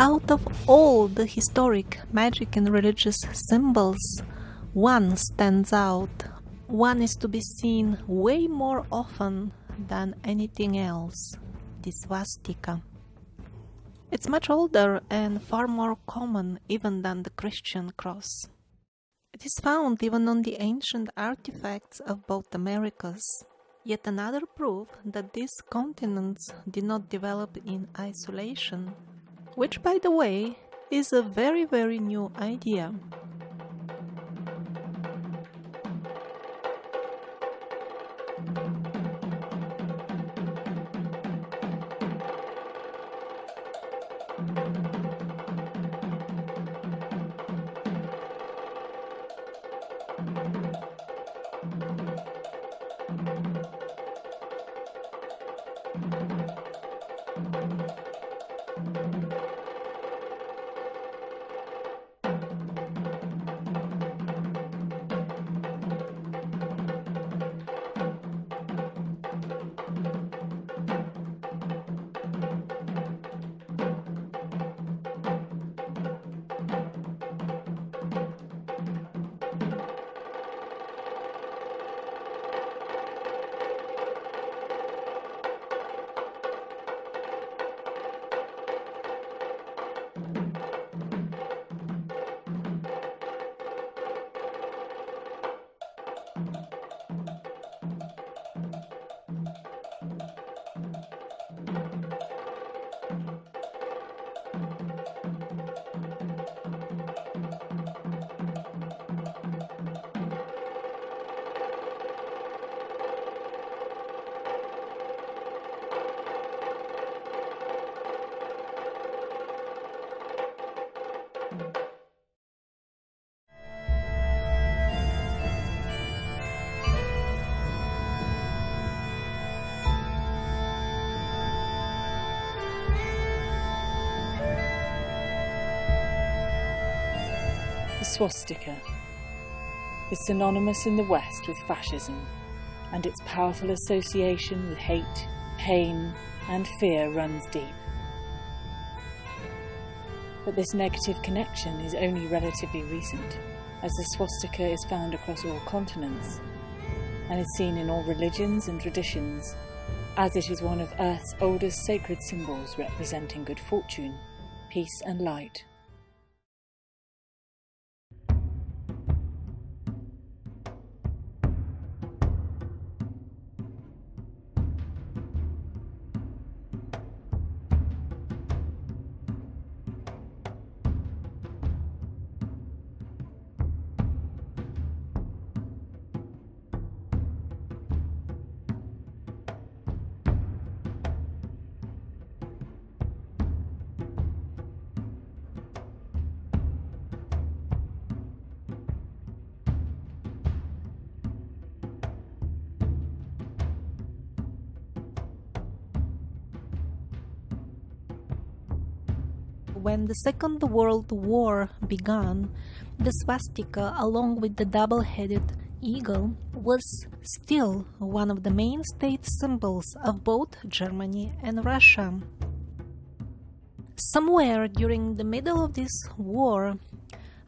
Out of all the historic magic and religious symbols, one stands out. One is to be seen way more often than anything else, the swastika. It's much older and far more common even than the Christian cross. It is found even on the ancient artifacts of both Americas. Yet another proof that these continents did not develop in isolation, which, by the way, is a very, very new idea. The swastika is synonymous in the West with fascism, and its powerful association with hate, pain, and fear runs deep. But this negative connection is only relatively recent, as the swastika is found across all continents and is seen in all religions and traditions, as it is one of Earth's oldest sacred symbols representing good fortune, peace and light. When the Second World War began, the swastika, along with the double-headed eagle, was still one of the main state symbols of both Germany and Russia. Somewhere during the middle of this war,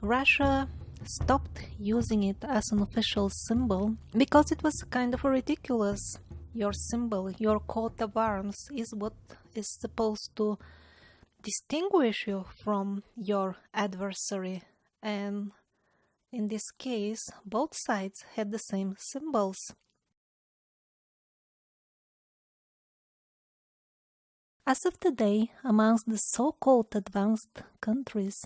Russia stopped using it as an official symbol because it was kind of ridiculous. Your symbol, your coat of arms, is what is supposed to distinguish you from your adversary, and in this case both sides had the same symbols. As of today, amongst the so-called advanced countries,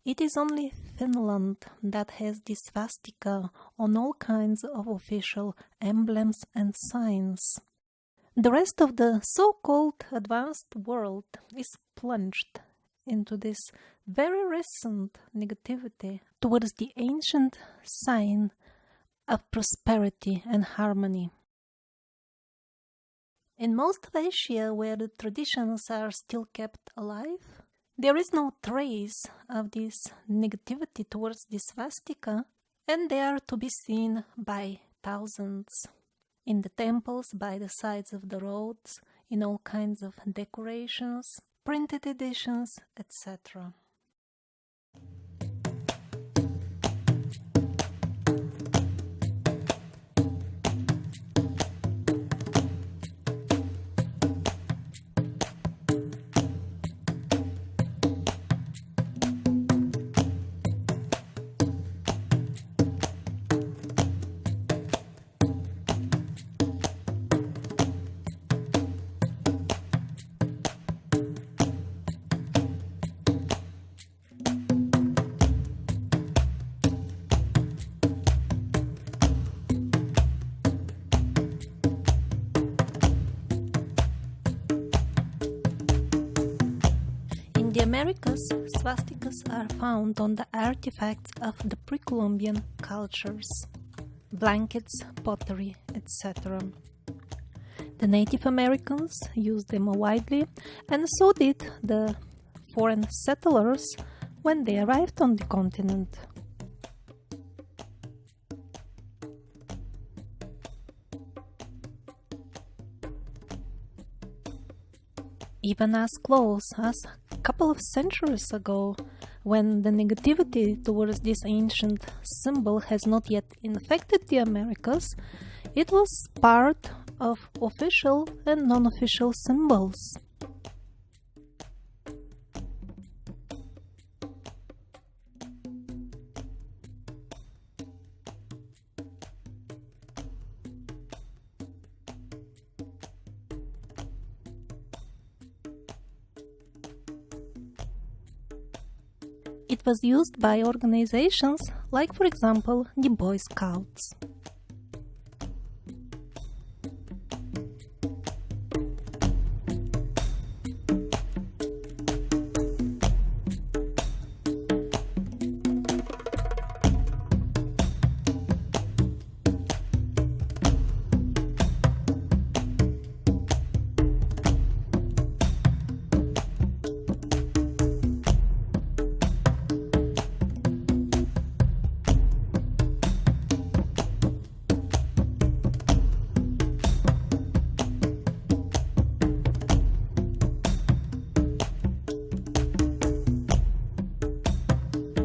it is only Finland that has this swastika on all kinds of official emblems and signs. The rest of the so-called advanced world is plunged into this very recent negativity towards the ancient sign of prosperity and harmony. In most of Asia, where the traditions are still kept alive, there is no trace of this negativity towards the swastika, and they are to be seen by thousands. In the temples, by the sides of the roads, in all kinds of decorations. printed editions, etc. In the Americas, swastikas are found on the artifacts of the pre-Columbian cultures, blankets, pottery, etc. The Native Americans used them widely, and so did the foreign settlers when they arrived on the continent. Even as close as a couple of centuries ago, when the negativity towards this ancient symbol has not yet infected the Americas, it was part of official and non-official symbols. It was used by organizations like, for example, the Boy Scouts.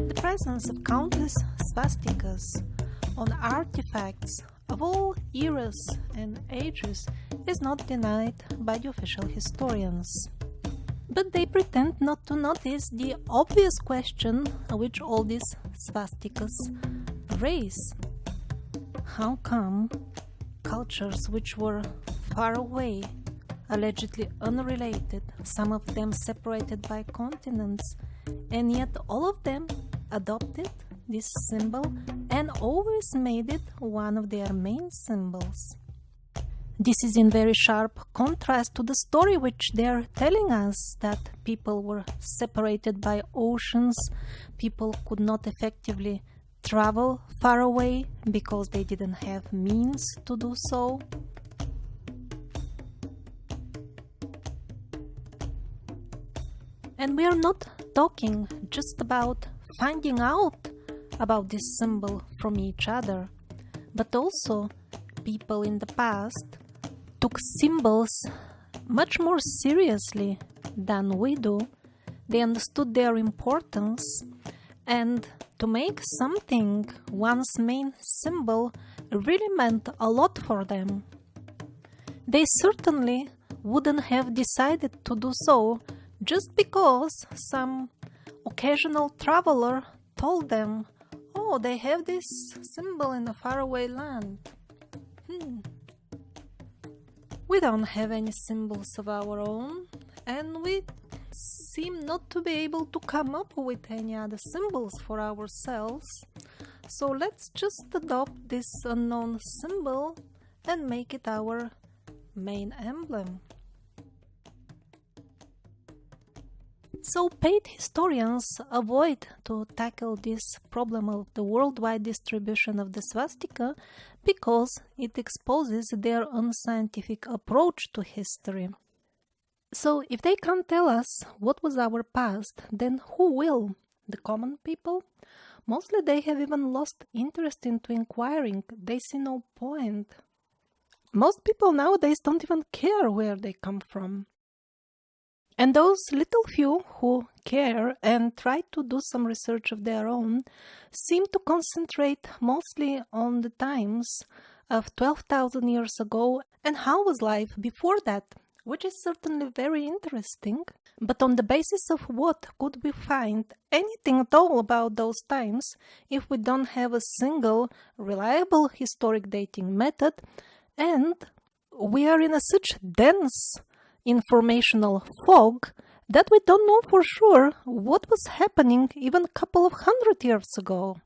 The presence of countless swastikas on artifacts of all eras and ages is not denied by the official historians. But they pretend not to notice the obvious question which all these swastikas raise. How come cultures which were far away, allegedly unrelated, some of them separated by continents, and yet all of them adopted this symbol and always made it one of their main symbols? This is in very sharp contrast to the story which they are telling us, that people were separated by oceans, people could not effectively travel far away because they didn't have means to do so. And we are not talking just about finding out about this symbol from each other, but also people in the past took symbols much more seriously than we do. They understood their importance, and to make something one's main symbol really meant a lot for them. They certainly wouldn't have decided to do so just because some occasional traveler told them, "Oh, they have this symbol in a faraway land." We don't have any symbols of our own, and we seem not to be able to come up with any other symbols for ourselves. So let's just adopt this unknown symbol and make it our main emblem. So paid historians avoid to tackle this problem of the worldwide distribution of the swastika because it exposes their unscientific approach to history. So if they can't tell us what was our past, then who will? The common people? Mostly they have even lost interest into inquiring. They see no point. Most people nowadays don't even care where they come from. And those little few who care and try to do some research of their own seem to concentrate mostly on the times of 12,000 years ago and how was life before that, which is certainly very interesting. But on the basis of what could we find anything at all about those times if we don't have a single reliable historic dating method, and we are in such dense informational fog that we don't know for sure what was happening even a couple of 100 years ago.